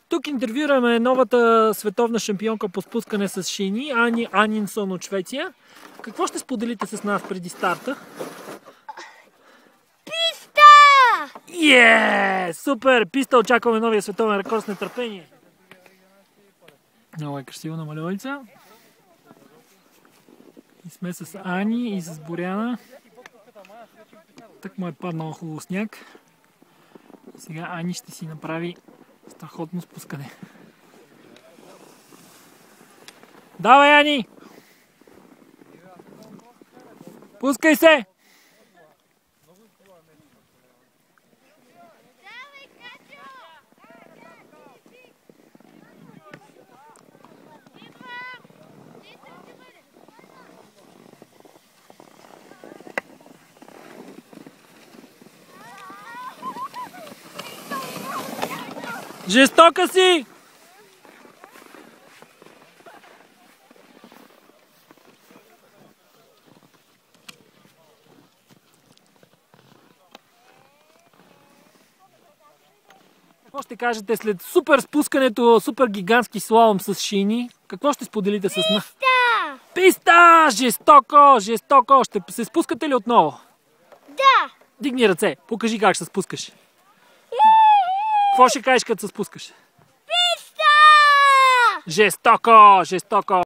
Тук интервюираме новата световна шампионка по спускане с шини, Ани Анинсон от Швеция. Какво ще споделите с нас преди старта? Писта! Супер! Писта, очакваме новия световен рекорд с нетърпение. Много е красиво на малевалица. И сме с Ани и с Боряна. Так му е паднал хубаво сняг. Сега Ани ще си направи страхотно спускане. Давай, Ани! Пускай се! Жестока си! Какво ще кажете след супер спускането, супер гигантски слалом с шини? Какво ще споделите с нас? Писта! Писта! Жестоко! Жестоко! Ще се спускате ли отново? Да! Дигни ръце, покажи как ще се спускаш. Какво ще кажеш като се спускаш? Писта! Жестоко! Жестоко!